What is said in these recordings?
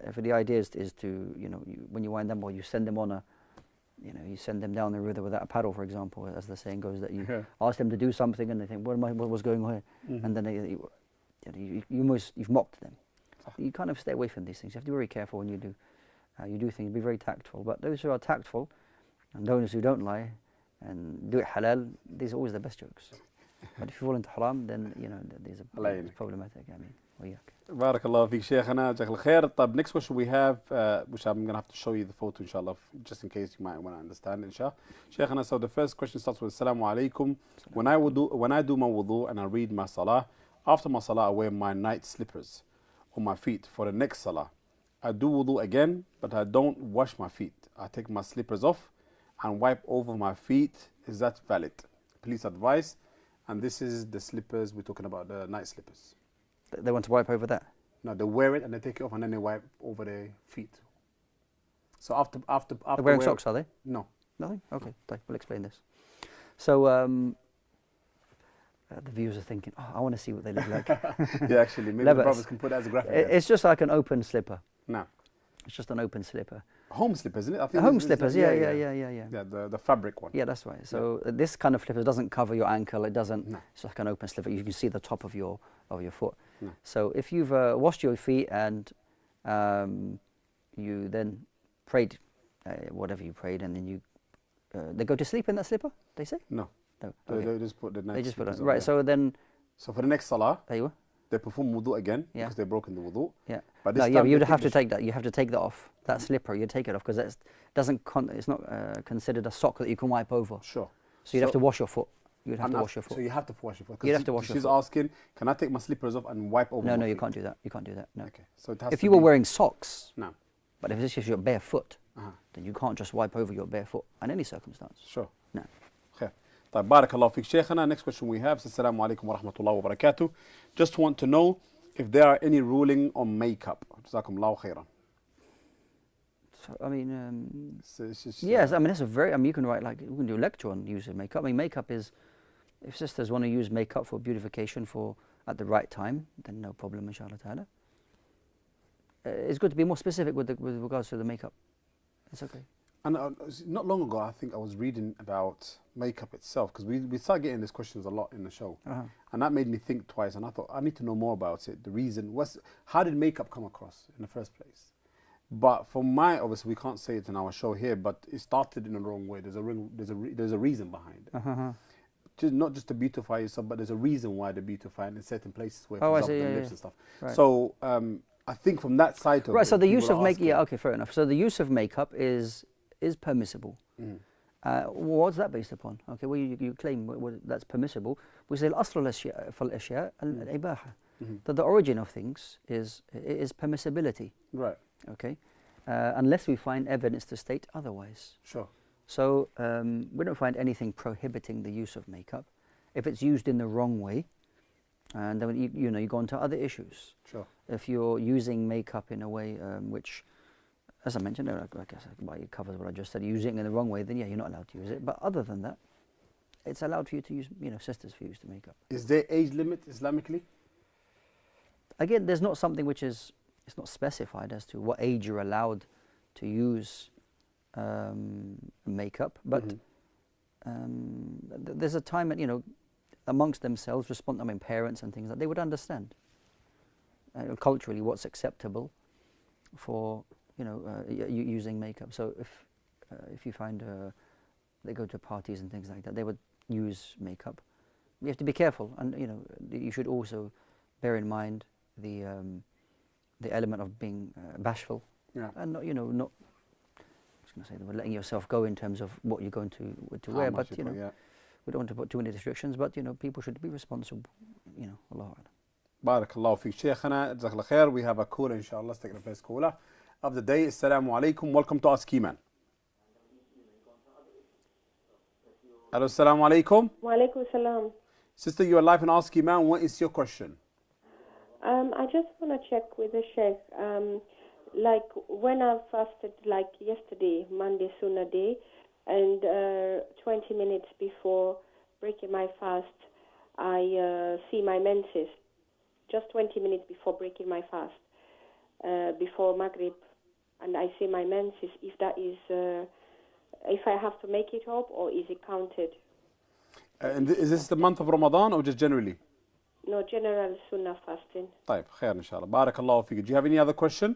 If the idea is to, when you wind them, or you send them on you send them down the river without a paddle, for example, as the saying goes, that you ask them to do something and they think, what was going on here? And then you've mocked them. You kind of stay away from these things. You have to be very careful when you do things. Be very tactful. But those who are tactful, and those who don't lie, and do it halal, these are always the best jokes. But if you fall into haram, then these are problematic. Barakallah fi Shaykhana, Jazakallah khair. Next question we have, which I'm going to have to show you the photo, inshallah, just in case you might want to understand, inshallah. Shaykhana, so the first question starts with Assalamu alaikum. When I do my wudu and I read my salah, after my salah I wear my night slippers on my feet for the next salah. I do wudu again, but I don't wash my feet. I take my slippers off and wipe over my feet. Is that valid? Please advise. And this is the slippers, we're talking about the night slippers. They want to wipe over that? No, they wear it and they take it off and then they wipe over their feet. So after they're wearing socks, are they? No. Nothing? Okay, we'll explain this. So the viewers are thinking, I want to see what they look like. Yeah, actually, maybe the brothers can put it as a graphic. It's just like an open slipper. No. It's just an open slipper. Home slippers, isn't it? I think home slippers, yeah. Yeah, the fabric one. Yeah, that's right. So this kind of slipper doesn't cover your ankle. It doesn't. No. It's like an open slipper. You can see the top of your foot. No. So if you've washed your feet and you then prayed whatever you prayed, and then you they go to sleep in that slipper, they say? No. No. Okay. They just put the night slippers on. Right. So then. So for the next salah. There you are. They perform wudu again because they've broken the wudu. Yeah. But this time you'd have to take that. You have to take that off. That slipper, you take it off because it's not considered a sock that you can wipe over. Sure. So you'd have to wash your foot. You'd have to wash your foot. So you have to wash your foot. You'd have to wash your foot. She's asking, can I take my slippers off and wipe over? No, you can't do that. You can't do that. No. Okay. So it has if you were wearing socks. No. But if this is your bare foot, then you can't just wipe over your bare foot in any circumstance. Sure. No. Okay. Barakallahu fiqh Shaykhana. Next question we have. Assalamu alaikum wa rahmatullahi wa barakatuh. Just want to know if there are any ruling on makeup. Jazakumullahu khairan. So, I mean, yes, I mean, that's a very, you can write, you can do a lecture on use of makeup. I mean, makeup is, if sisters want to use makeup for beautification at the right time, then no problem, inshallah ta'ala. It's good to be more specific with regards to the makeup. It's okay. And not long ago, I think I was reading about makeup itself, because we started getting these questions a lot in the show. And that made me think twice, and I thought, I need to know more about it. The reason was, how did makeup come across in the first place? But for obviously we can't say it in our show here, but it started in the wrong way. There's a reason behind it. Not just to beautify yourself, but there's a reason why they beautify in certain places where for example, the lips and stuff. Right. So I think from that side of it, so the use of makeup, okay, fair enough. So the use of makeup is permissible. What's that based upon? Okay, well you claim that's permissible. We say al-asl al-ashya al-ibaha. That the origin of things is permissibility. Right. Okay, unless we find evidence to state otherwise. Sure. So we don't find anything prohibiting the use of makeup if it's used in the wrong way, and then you go on to other issues. Sure. If you're using makeup in a way which, as I mentioned, I guess it covers what I just said. Using it in the wrong way, then you're not allowed to use it. But other than that, it's allowed for you to use, sisters for use to makeup. Is there age limit Islamically? Again, there's not something which is. It's not specified as to what age you're allowed to use makeup, but there's a time that amongst themselves, parents and things like they would understand culturally what's acceptable for using makeup. So if you find they go to parties and things like that, they would use makeup. You have to be careful, and you should also bear in mind the element of being bashful, and not I was going to say that we're letting yourself go in terms of what you're going to wear, but we don't want to put too many restrictions. But people should be responsible. Allah. Barakallahu fi Shaykhana, Jazakallah khair. We have a caller, inshallah. Let's take the first caller of the day. Assalamu alaikum. Welcome to Ask Eman. Hello, assalamu alaikum. Wa alaikum salam. Sister, you are live in Ask Eman. What is your question? I just want to check with the Shaykh. Like when I fasted, like yesterday, Monday Sunnah Day, and 20 minutes before breaking my fast, I see my menses. Just 20 minutes before breaking my fast. before Maghrib, and I see my menses, if that is, if I have to make it up or is it counted? And is this the month of Ramadan or just generally? No, general sunnah fasting. طيب خير إن شاء الله. بارك الله فيك. Do you have any other question?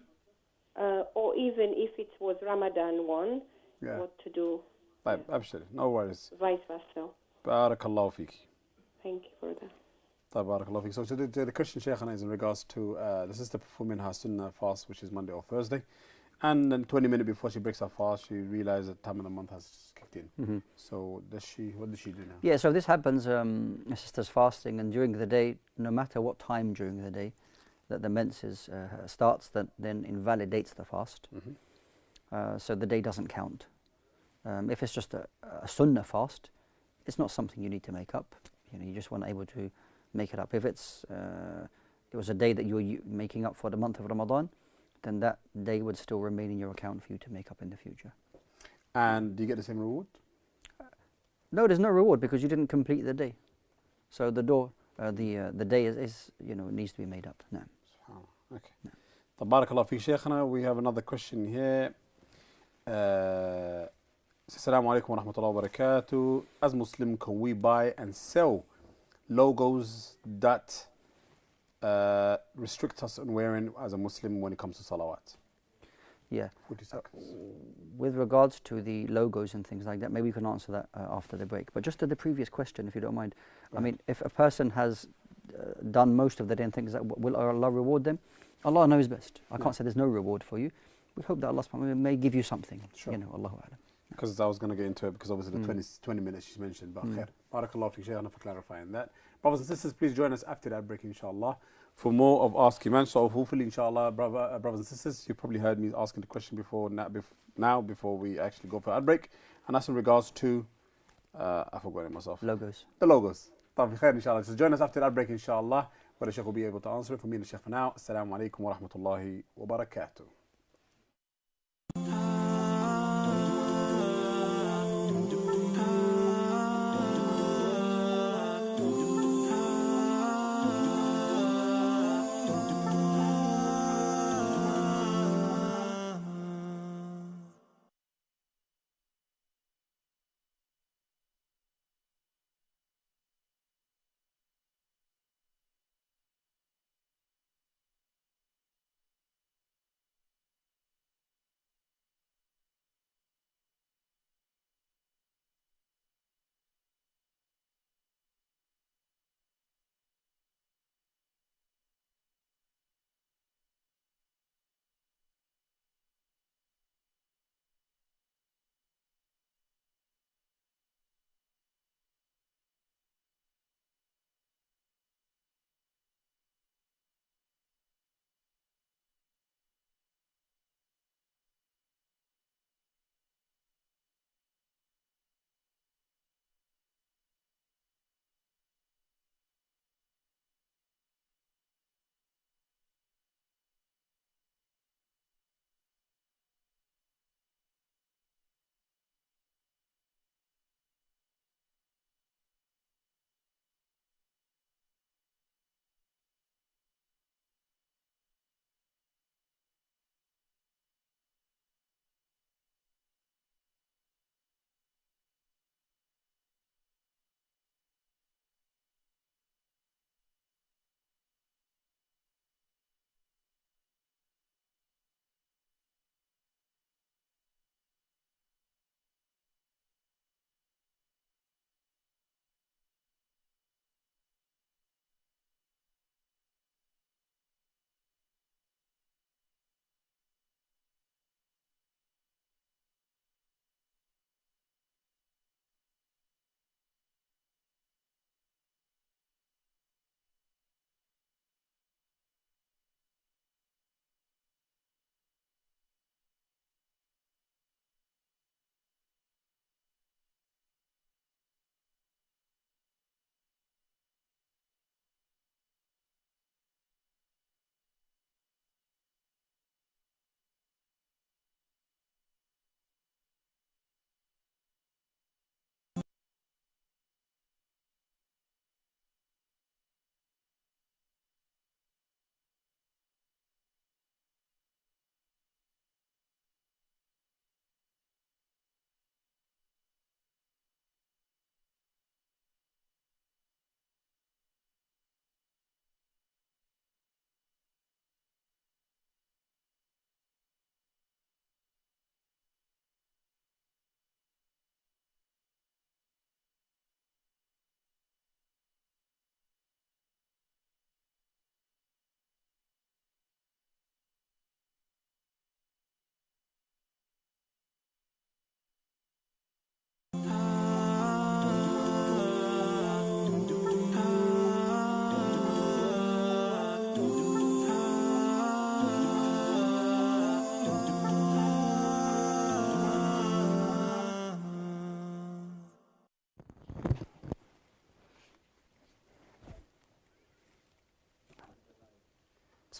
Or even if it was Ramadan one, Yeah. what to do? طيب أبشر. No worries. Vice versa. بارك الله فيك. Thank you for that. طيب بارك الله فيك. So the question Shaykhana is in regards to the sister performing her sunnah fast, which is Monday or Thursday. And then 20 minutes before she breaks her fast, she realizes that time of the month has kicked in. Mm-hmm. So what does she do now? Yeah, so this happens, a sister's fasting, and during the day, no matter what time during the day that the menses starts, that then invalidates the fast. Mm-hmm. So the day doesn't count. If it's just a sunnah fast, it's not something you need to make up. You just weren't able to make it up. If it was a day that you were making up for the month of Ramadan, then that day would still remain in your account for you to make up in the future. And do you get the same reward? No, there's no reward because you didn't complete the day. So the day is needs to be made up. No. Okay. No. Tabarakallah fi Shaykhana. We have another question here. Assalamu alaikum wa rahmatullahi wa barakatuh. As Muslim, can we buy and sell logos that restrict us on wearing as a Muslim when it comes to salawat? Yeah. 40 seconds. With regards to the logos and things like that, maybe we can answer that after the break. But just to the previous question, if you don't mind, Yeah. I mean, if a person has done most of the day and things like that, will Allah reward them? Allah knows best. I can't say there's no reward for you. We hope that Allah subhanahu wa ta'ala may give you something. Sure. Allahu A'lam. Because I was going to get into it because obviously the 20 minutes she's mentioned. But khair. Barakallahu fi Shaykhana for clarifying that. Brothers and sisters, please join us after that break, inshallah, for more of Ask Eman. So hopefully, inshallah, brothers and sisters, you probably heard me asking the question before we actually go for ad break. And that's in regards to, I forgot it myself. Logos. The logos. طيب خير inshallah. So join us after that break, inshallah, where the Shaykh will be able to answer it. For me and the Shaykh for now. Assalamu alaikum wa rahmatullahi wa barakatuh.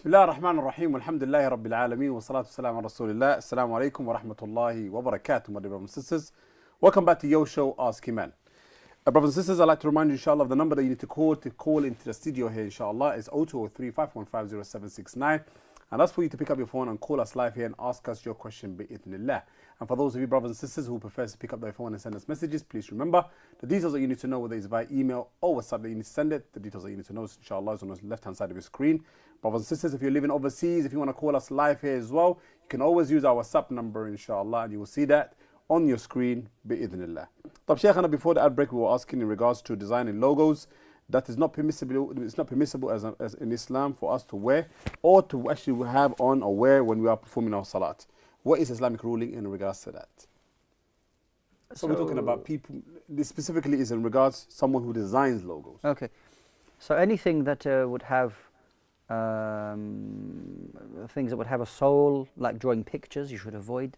بسم الله الرحمن الرحيم والحمد لله رب العالمين والصلاة والسلام على رسول الله. Assalamu alaikum wa rahmatullahi wa barakatuh, my dear brothers and sisters. Welcome back to your show, Ask Eman. Brothers and sisters, I'd like to remind you, inshallah, of the number that you need to call into the studio here, inshallah, is 0203-515-0769. And that's for you to pick up your phone and call us live here and ask us your question, bi'idhnillah. And for those of you brothers and sisters who prefer to pick up their phone and send us messages, please remember the details that you need to know, whether it's via email or WhatsApp that you need to send it. The details that you need to know, inshallah, is on the left-hand side of your screen. Brothers and sisters, if you're living overseas, if you want to call us live here as well, you can always use our WhatsApp number, inshallah, and you will see that on your screen, bi'idhnillah. طب Shaykhana, before the ad break, we were asking in regards to designing logos that is not permissible. It's not permissible as in Islam for us to wear or to actually have on or wear when we are performing our salat. What is Islamic ruling in regards to that? So we're talking about people. This specifically is in regards to someone who designs logos. Okay. So anything that would have things that would have a soul, like drawing pictures, you should avoid.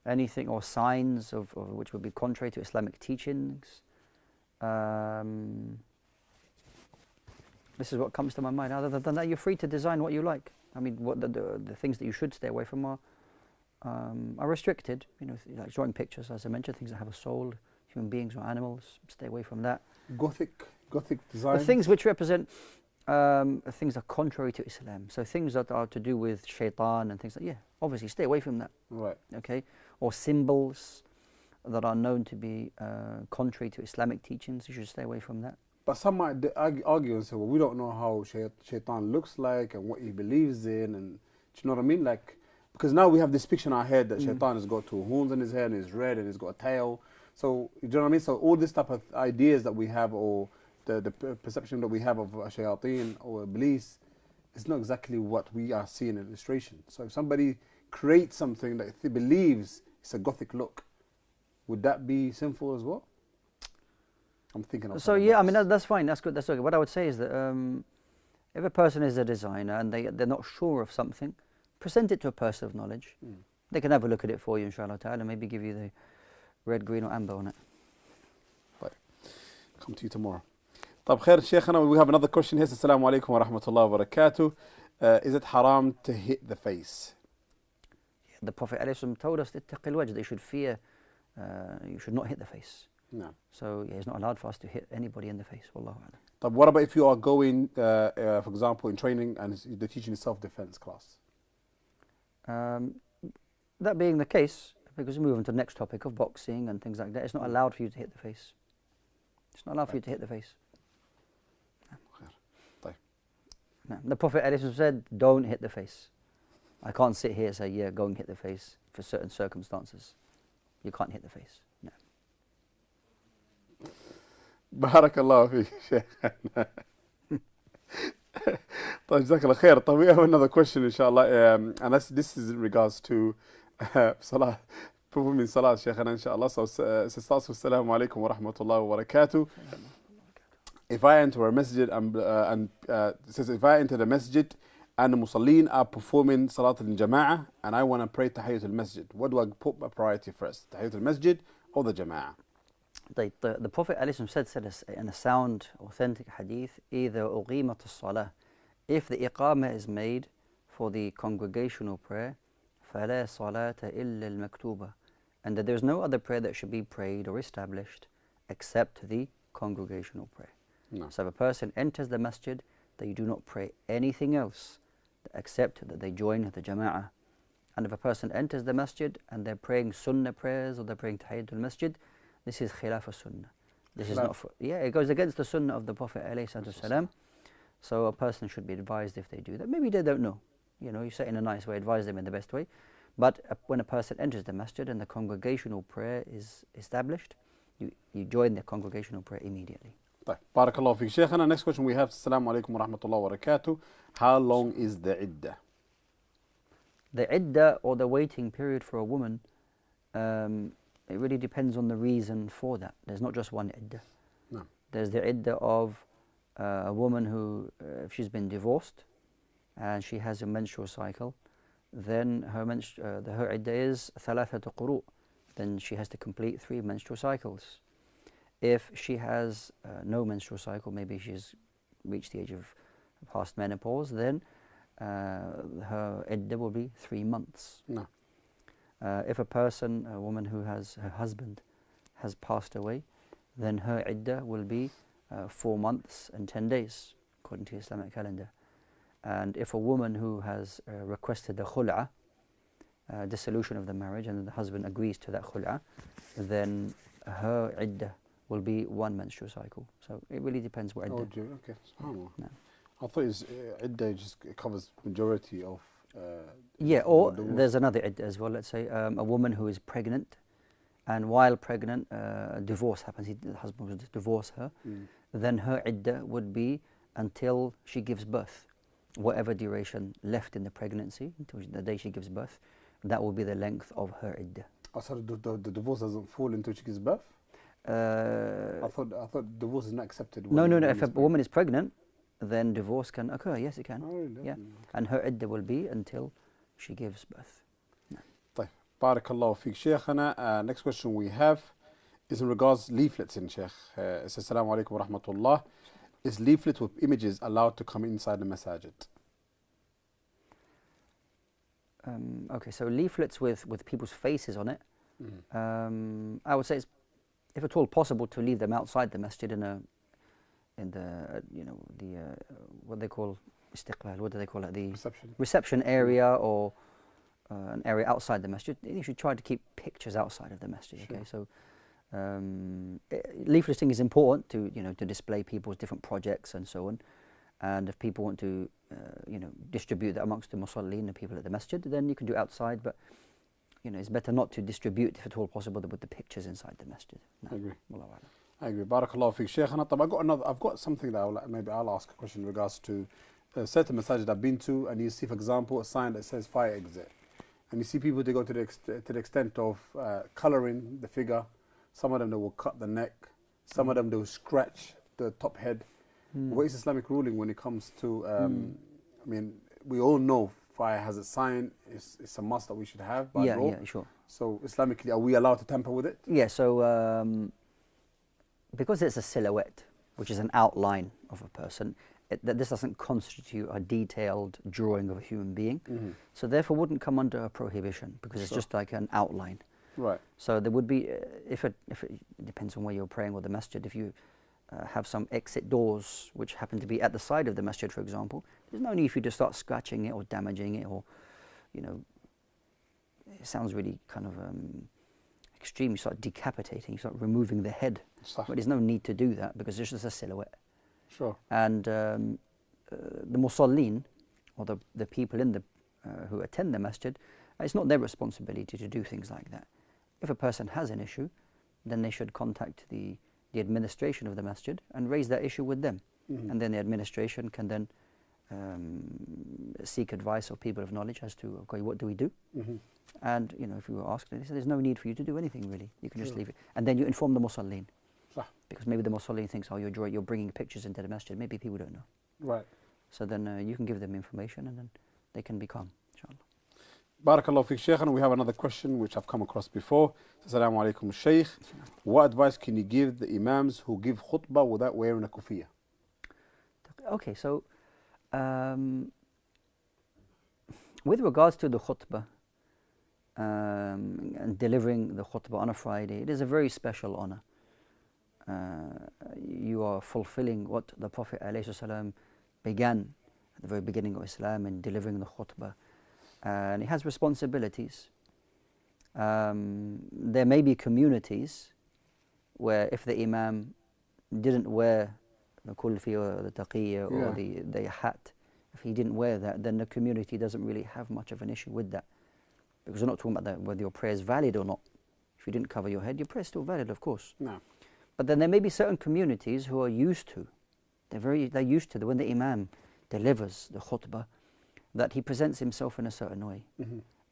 Anything or signs of which would be contrary to Islamic teachings. This is what comes to my mind. Other than that, you're free to design what you like. I mean, what the things that you should stay away from are restricted. You know, like drawing pictures, as I mentioned, things that have a soul, human beings or animals. Stay away from that. Gothic design. The things which represent things that are contrary to Islam. So things that are to do with shaitan and things like, yeah, obviously stay away from that. Right. Okay. Or symbols that are known to be contrary to Islamic teachings, you should stay away from that. But some might argue and say, well, we don't know how shaitan looks like and what he believes in, and do you know what I mean? Like, because now we have this picture in our head that shaitan has got two horns in his head and he's red and he's got a tail. So, do you know what I mean? So all this type of ideas that we have, or the perception that we have of shayateen or iblis, is not exactly what we are seeing in illustration. So if somebody creates something that he believes it's a Gothic look, would that be sinful as well? I'm thinking. So yeah, I mean that's fine. That's good. That's okay. What I would say is that if a person is a designer and they're not sure of something, present it to a person of knowledge. They can have a look at it for you, inshallah ta'ala, maybe give you the red, green, or amber on it. Right. Come to you tomorrow. طب خير شيخنا, we have another question here. Assalamu alaikum wa rahmatullahi wa barakatuh. Is it haram to hit the face? The Prophet ﷺ told us that you should fear, you should not hit the face. No. So yeah, it's not allowed for us to hit anybody in the face. Wallahu a'lam. But what about if you are going, for example, in training and they're teaching self-defense class? That being the case, because we move on to the next topic of boxing and things like that, it's not allowed for you to hit the face. It's not allowed for you to hit the face. No. The Prophet ﷺ said, don't hit the face. I can't sit here and say, yeah, go and hit the face for certain circumstances. You can't hit the face. No. Barakallahu fi Shaykh. طيب جزاك الله خير. طيب we have another question inshallah, and this is in regards to salah, performing salah Shaykhana inshallah. So it starts with Assalamu alaikum wa rahmatullahi wa barakatuh. If I enter a masjid and it says if I enter the masjid and the musallin are performing salat al-jama'ah and I want to pray tahiyyat al-masjid, what do I put my priority first, tahiyyat al-masjid or the jama'ah? The Prophet ﷺ said in a sound, authentic hadith, either uqimat as-salah, if the iqamah is made for the congregational prayer, فَلَا صَلَاةَ إِلَّا الْمَكْتُوبَةِ, and that there's no other prayer that should be prayed or established except the congregational prayer. No. So if a person enters the masjid, they do not pray anything else except that they join the jama'ah. And if a person enters the masjid and they're praying sunnah prayers or they're praying tahiyyatul masjid, this is khilaf sunnah. This is not, it goes against the sunnah of the Prophet ﷺ. So a person should be advised if they do that. Maybe they don't know. You know, you say it in a nice way, advise them in the best way. But when a person enters the masjid and the congregational prayer is established, you join the congregational prayer immediately. طيب barakallahu fi Shaykhana. Next question we have, Assalamu alaikum wa rahmatullahi wa barakatuh. How long is the iddah? The iddah, or the waiting period for a woman, it really depends on the reason for that. There's not just one iddah. No. There's the iddah of a woman who, if she's been divorced and she has a menstrual cycle, then her iddah is thalathatu quru'. Then she has to complete 3 menstrual cycles. If she has no menstrual cycle, maybe she's reached the age of past menopause, then her iddah will be 3 months. No. If a woman who has her husband has passed away, then her iddah will be 4 months and 10 days, according to Islamic calendar. And if a woman who has requested a khul'ah, dissolution of the marriage, and the husband agrees to that khul'ah, then her iddah will be 1 menstrual cycle. So it really depends what iddah. Oh, okay. SubhanAllah. No. I thought it's iddah just covers majority of. Yeah, or there's another iddah as well. Let's say a woman who is pregnant, and while pregnant, divorce happens. The husband will divorce her. Then her iddah would be until she gives birth. Whatever duration left in the pregnancy, until the day she gives birth, that will be the length of her iddah. So the divorce doesn't fall until she gives birth? I thought divorce is not accepted. No. If a woman is pregnant, then divorce can occur. Yes, it can. Oh, really? Yeah, and her iddah will be until she gives birth. طيب. Barakallahu feek, Shaykhana. Next question we have is in regards leaflets in Shaykh. It says, Assalamu alaikum wa rahmatullah. Is leaflet with images allowed to come inside the masajid? Okay, so leaflets with people's faces on it, I would say it's, if at all possible, to leave them outside the masjid in the what they call istiqbal, what do they call it, the reception area, or an area outside the masjid. You should try to keep pictures outside of the masjid. Sure. Okay, so leafleting is important to display people's different projects and so on. And if people want to distribute that amongst the musallin, the people at the masjid, then you can do it outside. But it's better not to distribute, if at all possible, with the pictures inside the masjid. No. I agree. Wallahu a'lam. I agree. Barakallahu feek, Shaykhana. I've got something that maybe I'll ask a question in regards to certain masajid I've been to, and you see, for example, a sign that says fire exit, and you see people, they go to the extent of colouring the figure. Some of them, they will cut the neck. Some of them, they will scratch the top head. What is Islamic ruling when it comes to, I mean, we all know fire has a sign, it's a must that we should have by law. Yeah, sure. So Islamically, are we allowed to tamper with it? Yeah, so because it's a silhouette, which is an outline of a person, this doesn't constitute a detailed drawing of a human being. So therefore wouldn't come under a prohibition, because it's just like an outline. Right. So there would be, if it depends on where you're praying or the masjid, if you have some exit doors which happen to be at the side of the masjid, for example, there's no need for you to start scratching it or damaging it, or, it sounds really kind of extreme. You start decapitating, you start removing the head. But there's no need to do that, because it's just a silhouette. Sure. And the musallin, or the people in the who attend the masjid, it's not their responsibility to do things like that. If a person has an issue, then they should contact the administration of the masjid and raise that issue with them. And then the administration can then seek advice of people of knowledge as to, okay, what do we do? And if you were asked, they said there's no need for you to do anything really. You can just leave it. And then you inform the musallin. Because maybe the musallin thinks, oh, you're bringing pictures into the masjid. Maybe people don't know. Right. So then you can give them information, and then they can be calm, inshallah. Barakallahu feek, Shaykh. And we have another question which I've come across before. Assalamu alaikum, Shaykh. What advice can you give the imams who give khutbah without wearing a kufiya? Okay, so with regards to the khutbah and delivering the khutbah on a Friday, it is a very special honor. You are fulfilling what the Prophet ﷺ began at the very beginning of Islam in delivering the khutbah. And he has responsibilities. There may be communities where if the imam didn't wear the kulfi or the taqiyya or the hat, if he didn't wear that, then the community doesn't really have much of an issue with that. Because we're not talking about whether your prayer is valid or not. If you didn't cover your head, your prayer is still valid, of course. No. But then there may be certain communities who are used to, they're used to when the imam delivers the khutbah, that he presents himself in a certain way.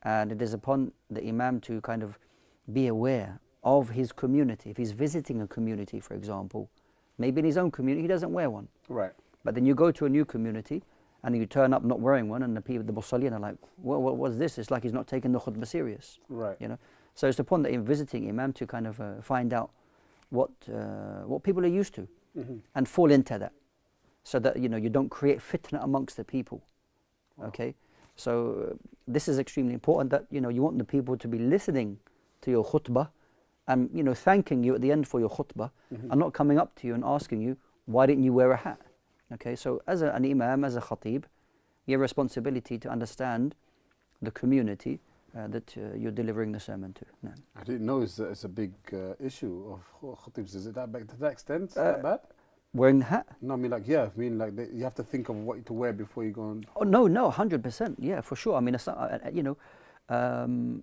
And it is upon the imam to kind of be aware of his community. If he's visiting a community, for example, maybe in his own community he doesn't wear one. Right. But then you go to a new community and you turn up not wearing one, and the people, the musallin, are like, what's this? It's like he's not taking the khutbah serious. Right. So it's upon the visiting imam to kind of find out what people are used to and fall into that, so that you don't create fitna amongst the people. Okay, so this is extremely important, that you want the people to be listening to your khutbah and thanking you at the end for your khutbah, and not coming up to you and asking you, why didn't you wear a hat? Okay, so as an imam, as a khatib, you have responsibility to understand the community that you're delivering the sermon to. No. I didn't know it's a big issue of khatibs. Is it that bad, to that extent? That bad? Wearing the hat? No, I mean you have to think of what to wear before you go on. Oh no, 100%, yeah, for sure. I mean, it's not, a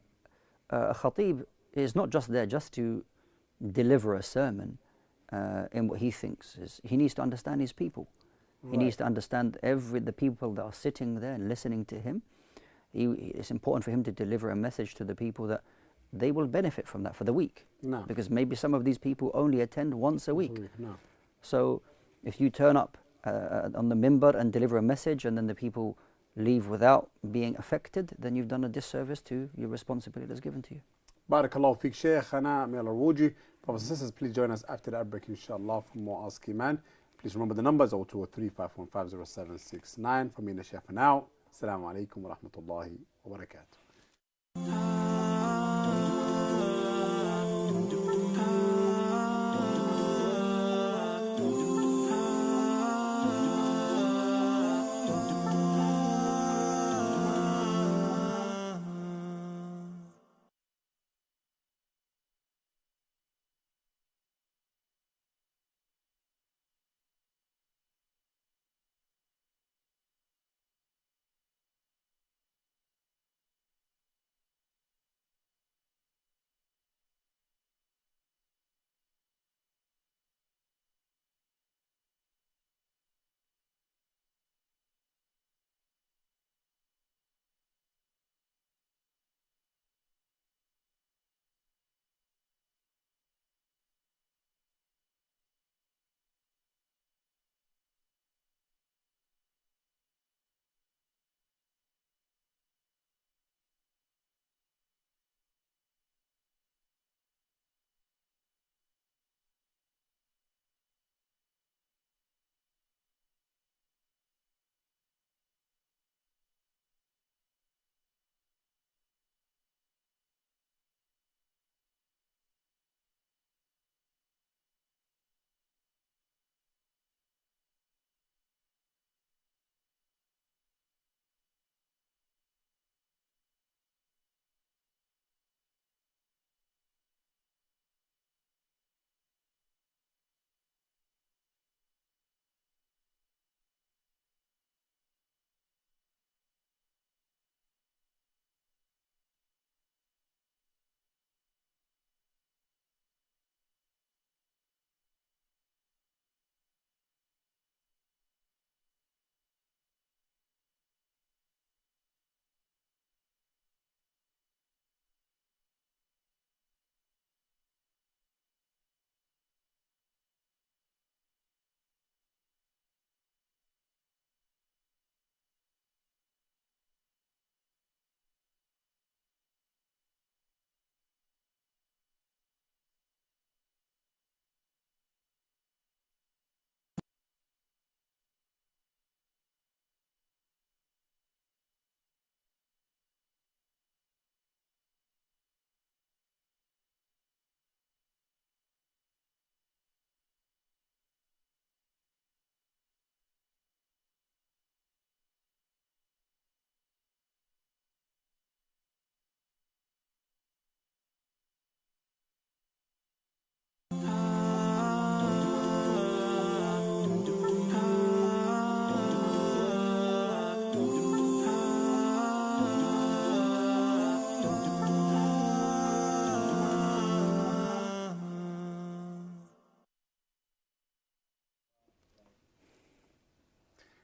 khatib is not just there just to deliver a sermon in what he thinks is. He needs to understand his people. He needs to understand the people that are sitting there and listening to him. It's important for him to deliver a message to the people that they will benefit from that for the week. No. Because maybe some of these people only attend once a week. No. So if you turn up on the minbar and deliver a message, and then the people leave without being affected, then you've done a disservice to your responsibility that's given to you. Barakallahu feek, Shaykh. May Allah reward you. Brothers and sisters, please join us after the break, inshallah, for more Ask Eman. Please remember the numbers 0203 515 0769. For me and the Shaykh for now. Assalamu alaikum wa rahmatullahi wa barakatuh.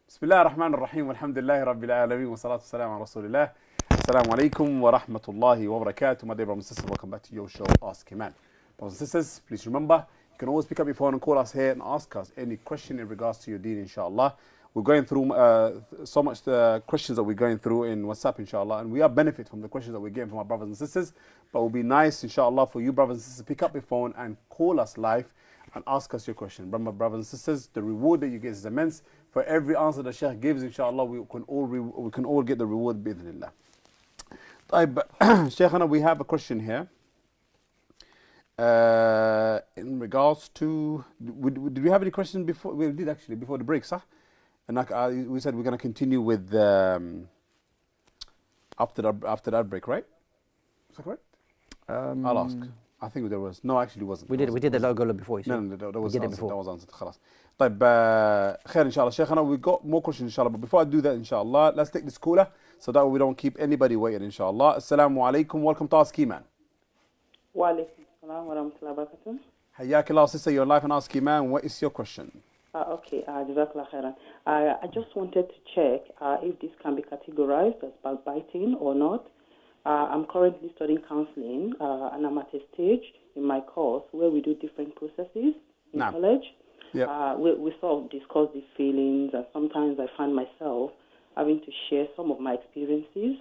Bismillah ar-Rahman ar-Rahim, alhamdulillahi rabbil alameen, wa salatu salam ala rasulillah. Assalamu alaikum wa rahmatullahi wa barakatuh. My dear brothers and sisters, welcome back to your show, Ask Eman. Brothers and sisters, please remember, you can always pick up your phone and call us here and ask us any question in regards to your deen, inshallah. We're going through so much questions that we're going through in WhatsApp, inshallah, and we are benefit from the questions that we're getting from our brothers and sisters. But it will be nice, inshallah, for you brothers and sisters to pick up your phone and call us live and ask us your question. My brothers and sisters, the reward that you get is immense. For every answer the Shaykh gives, inshallah, we can all get the reward bi'idhnillah. Shaykhana, we have a question here. In regards to, did we have any questions before? We did actually, before the break, sir. And we said we're going to continue with after that break, right? Is that correct? I'll ask. I think there was. No, actually, it wasn't. We did the logo before. You No, that was answered. before. That was answered. خلاص. طيب, خير inshallah. Shaykhana, we got more questions inshallah. But before I do that, inshallah, let's take this caller so that we don't keep anybody waiting, inshallah. Assalamu alaikum. Welcome to Ask Eman. Wa alaikum salam wa rahmatullahi wa barakatuh. Hayyak Allah, sister, you're live on Ask Eman. What is your question? Okay, Jazakallah khairan. I just wanted to check if this can be categorized as backbiting or not. I'm currently studying counseling, and I'm at a stage in my course where we do different processes in college. Yep. We sort of discuss the feelings, and sometimes I find myself having to share some of my experiences,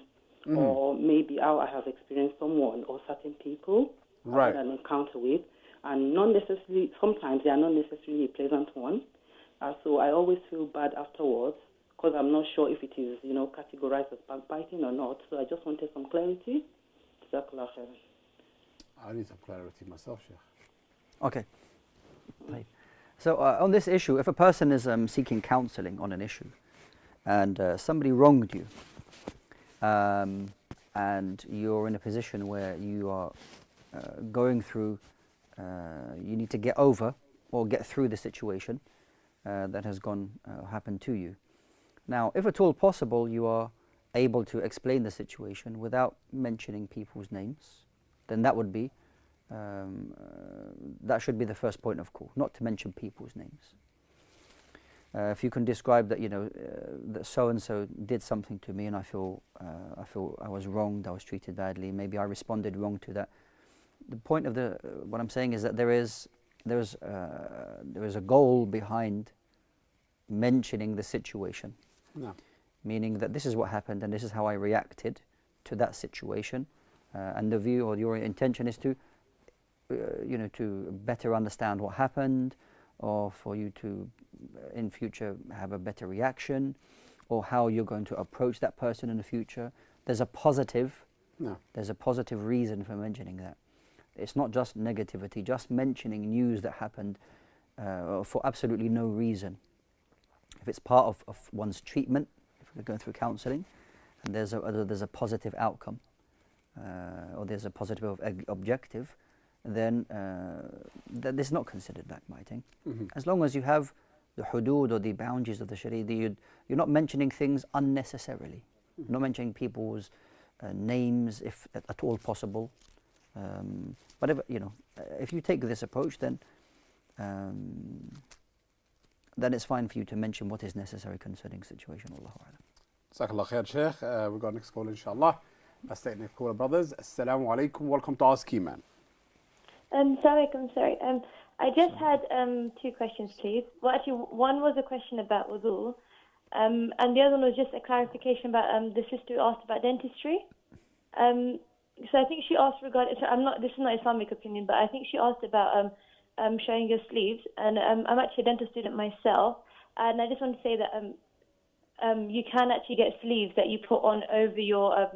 or maybe how I have experienced someone or certain people I had an encounter with, and not necessarily, sometimes they are not necessarily a pleasant one. So I always feel bad afterwards, because I'm not sure if it is, categorized as backbiting or not. So I just wanted some clarity. Jazakallah khairan. I need some clarity myself, Sheikh. Okay. Right. So on this issue, if a person is seeking counseling on an issue and somebody wronged you, and you're in a position where you are going through, you need to get over or get through the situation that has happened to you. Now, if at all possible, you are able to explain the situation without mentioning people's names, then that would be, that should be the first point of call, not to mention people's names. If you can describe that, that so-and-so did something to me and I feel I was wronged, I was treated badly, maybe I responded wrong to that. The point of what I'm saying is that there is a goal behind mentioning the situation. No. Meaning that this is what happened and this is how I reacted to that situation, and the view or your intention is to to better understand what happened, or for you to in future have a better reaction, or how you're going to approach that person in the future. There's a positive reason for mentioning that. It's not just negativity, just mentioning news that happened for absolutely no reason. If it's part of one's treatment, if we're going through counseling, and there's a positive outcome, or there's a positive objective, then that is not considered backbiting. As long as you have the hudud or the boundaries of the Sharia, you're not mentioning things unnecessarily. You're not mentioning people's names if at all possible. But if you take this approach, then it's fine for you to mention what is necessary concerning the situation. Allahu A'lam. Jazakallah khair, Shaykh. We got next call, inshallah. Let's take next caller, brothers. Assalamu alaikum. Welcome to Ask Eman. Sorry. I just had two questions, please. Well, actually, one was a question about wudu, and the other one was just a clarification about the sister who asked about dentistry. So I think she asked regarding. So this is not Islamic opinion, but I think she asked about showing your sleeves, and I'm actually a dental student myself, and I just want to say that you can actually get sleeves that you put on over your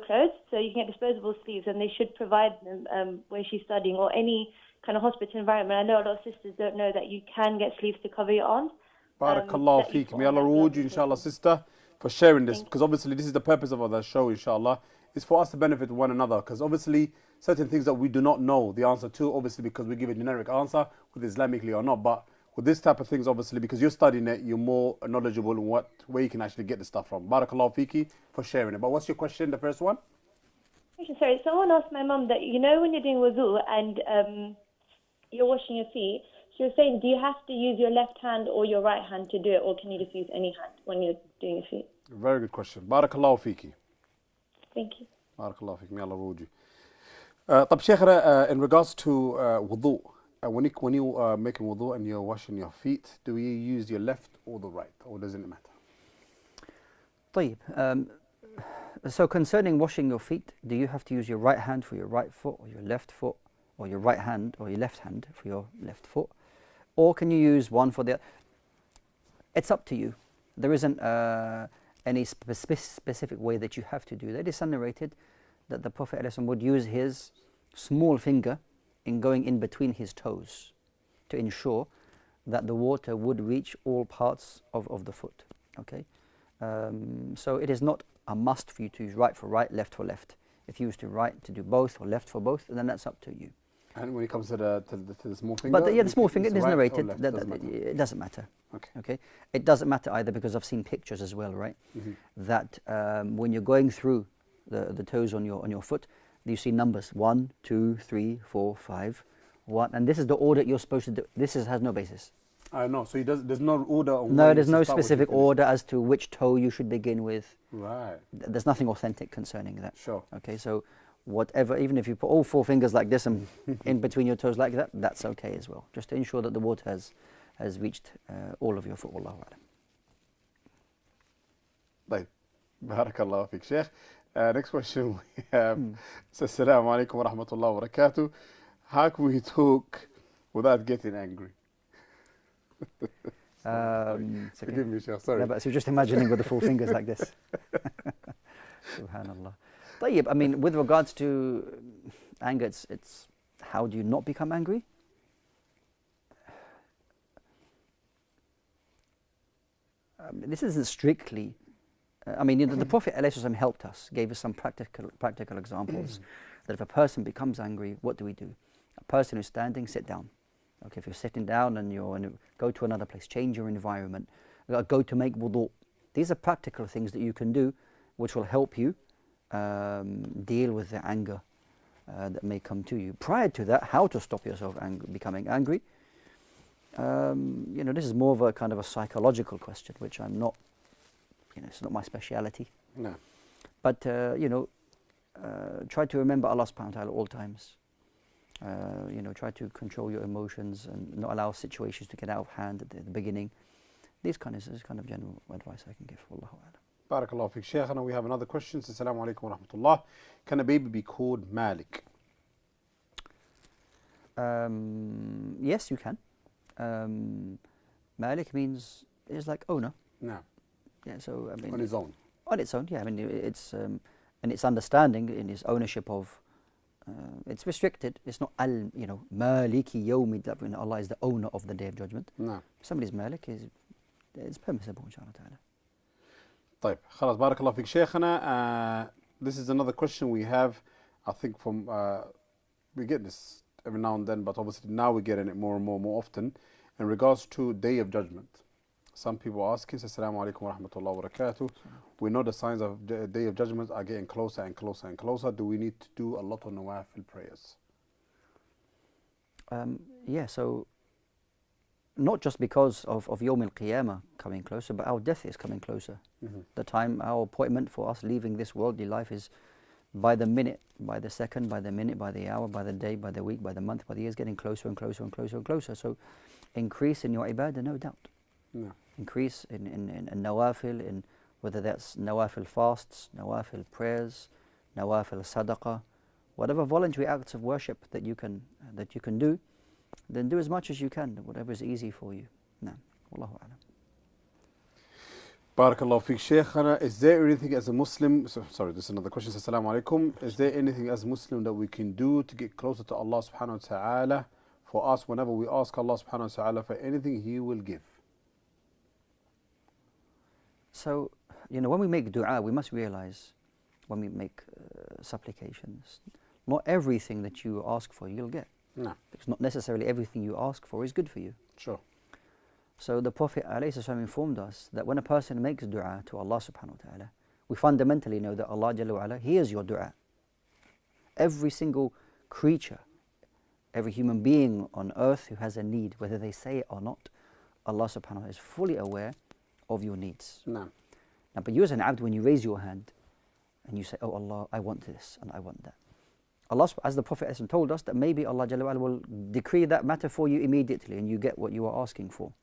clothes, so you can get disposable sleeves, and they should provide them where she's studying or any kind of hospital environment. I know a lot of sisters don't know that you can get sleeves to cover your arms. Barakallah feek. May Allah reward you, inshallah, sister, for sharing this, because obviously this is the purpose of the show, inshallah. It's for us to benefit one another, because obviously certain things that we do not know the answer to, obviously because we give a generic answer, whether Islamically or not, but with this type of things, obviously, because you're studying it, you're more knowledgeable in where you can actually get the stuff from. Barakallahu feeki for sharing it. But what's your question, the first one? Sorry, someone asked my mum that, when you're doing wudu and you're washing your feet, she was saying, do you have to use your left hand or your right hand to do it, or can you just use any hand when you're doing your feet? Very good question. Barakallahu feeki. Thank you. Barakallahu feeki. May Allah reward you. طب Shaykhana, in regards to wudu, when you making wudu and you're washing your feet, do you use your left or the right, or doesn't it matter? طيب. So concerning washing your feet, do you have to use your right hand for your right foot or your left foot? or your right hand or your left hand for your left foot, or can you use one for the other? It's up to you. There isn't any specific way that you have to do that. It is narrated that the Prophet ﷺ would use his small finger in going in between his toes to ensure that the water would reach all parts of the foot. Okay, so it is not a must for you to use right for right, left for left. If you use to right to do both or left for both, then that's up to you. And when it comes to the small finger, but the small finger, it is right narrated left, that doesn't matter. it doesn't matter. Okay. Okay, it doesn't matter either, because I've seen pictures as well, right? That when you're going through the toes on your foot, you see numbers 1, 2, 3, 4, 5, 1, and this is the order you're supposed to do. This has no basis. No, so there's no order. On No, when there's you no start with specific you finish. order as to which toe you should begin with. Right. There's nothing authentic concerning that. Sure. Okay, so whatever, even if you put all 4 fingers like this and in between your toes like that, that's okay as well. Just to ensure that the water has reached all of your foot. Wallahu a'lam. طيب. Barakallah fik, Shaykh. Next question we have says, Assalamu alaikum wa rahmatullahi wa barakatuh. How can we talk without getting angry? It's okay. Forgive me, Shaykh, sorry. No, but so just imagining with the 4 fingers like this. Subhanallah. طيب, I mean, with regards to anger, it's how do you not become angry? This isn't strictly. I mean, the Prophet ﷺ helped us, gave us some practical examples. That if a person becomes angry, what do we do? A person who's standing, sit down. Okay, if you're sitting down and go to another place, change your environment, go to make wudu. These are practical things that you can do, which will help you deal with the anger that may come to you. Prior to that, how to stop yourself becoming angry? This is more of a kind of a psychological question, which I'm not. It's not my speciality. No. But try to remember Allah subhanahu wa ta'ala at all times. Try to control your emotions and not allow situations to get out of hand at the beginning. This kind of general advice I can give. Wallahu a'lam. Barakallah fik, Shaykh. Now we have another question. Assalamu alaikum wa rahmatullah. Can a baby be called Malik? Yes, you can. Malik is like owner. No. Yeah, so I mean, On his own. On its own, yeah. I mean, it's and its understanding in its ownership of. It's restricted. It's not Maliki Yawmi. When Allah is the owner of the Day of Judgment. No. If somebody's Malik, it's permissible, inshallah ta'ala. طيب خلاص barakallah fik, Shaykhana. This is another question we have. I think from we get this every now and then, but obviously now we're getting it more and more often in regards to Day of Judgment. Some people are asking, Assalamu alaikum wa rahmatullahi wa barakatuh. We know the signs of the Day of Judgment are getting closer and closer and closer. Do we need to do a lot of nawafil prayers? Yeah, so not just because of Yawm al-Qiyamah coming closer, but our death is coming closer. The time, our appointment for us leaving this worldly life is by the minute, by the second, by the minute, by the hour, by the day, by the week, by the month, by the year, is getting closer and closer and closer and closer. So increase in your ibadah, no doubt. No. Increase in nawafil, in whether that's nawafil fasts, nawafil prayers, nawafil sadaqah, whatever voluntary acts of worship that you can do, then do as much as you can, whatever is easy for you. No, Wallahu a'lam. Barakallahu fik, Shaykhana. Is there anything as a Muslim, sorry, this is another question, Assalamu alaikum. Is there anything as a Muslim that we can do to get closer to Allah subhanahu wa ta'ala? For us, whenever we ask Allah subhanahu wa ta'ala for anything, He will give. So, when we make dua, we must realize, when we make supplications, not everything that you ask for you'll get. No. Because not necessarily everything you ask for is good for you. Sure. So the Prophet ﷺ informed us that when a person makes dua to Allah subhanahu wa ta'ala, we fundamentally know that Allah Jalla wa ala hears your dua. Every single creature, every human being on earth who has a need, whether they say it or not, Allah subhanahu wa ta'ala is fully aware of your needs. No. Now, but you as an abd, when you raise your hand and you say, oh Allah, I want this and I want that. Allah, as the Prophet ﷺ told us, that maybe Allah Jalla wa ala will decree that matter for you immediately and you get what you are asking for.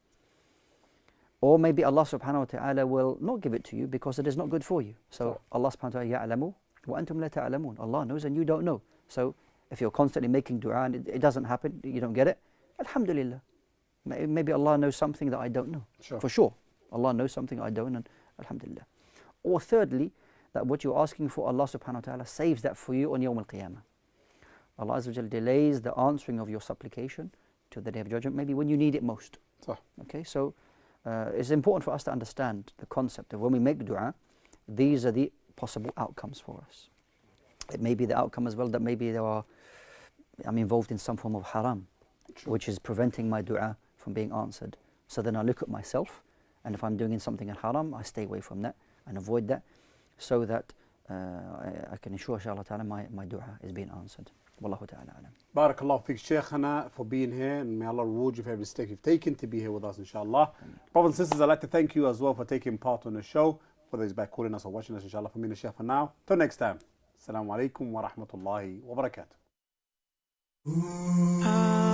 Or maybe Allah subhanahu wa ta'ala will not give it to you because it is not good for you. So Allah subhanahu wa ta'ala ya'lamu wa antum la ta'lamun. Allah knows and you don't know. So If you're constantly making dua and it doesn't happen, you don't get it, alhamdulillah. Maybe Allah knows something that I don't know. Sure. For sure. Allah knows something I don't, and alhamdulillah. Or thirdly, that what you're asking for, Allah subhanahu wa ta'ala saves that for you on Yawm al-Qiyamah. Allah Azza wa Jal delays the answering of your supplication to the Day of Judgment, maybe when you need it most. Okay, so it's important for us to understand the concept of when we make dua, these are the possible outcomes for us. It may be the outcome as well that maybe I'm involved in some form of haram, which is preventing my dua from being answered. So then I look at myself, and if I'm doing something in haram, I stay away from that and avoid that, so that I can ensure, inshallah ta'ala, my dua is being answered. Wallahu ta'ala alam. Barakallahu fiqh, Shaykhana, for being here, and may Allah reward you for every step you've taken to be here with us, inshallah. Brothers and sisters, I'd like to thank you as well for taking part on the show, whether it's by calling us or watching us, inshallah. For me and the Shaykh for now. Till next time. Assalamu alaikum wa rahmatullahi wa barakatuh.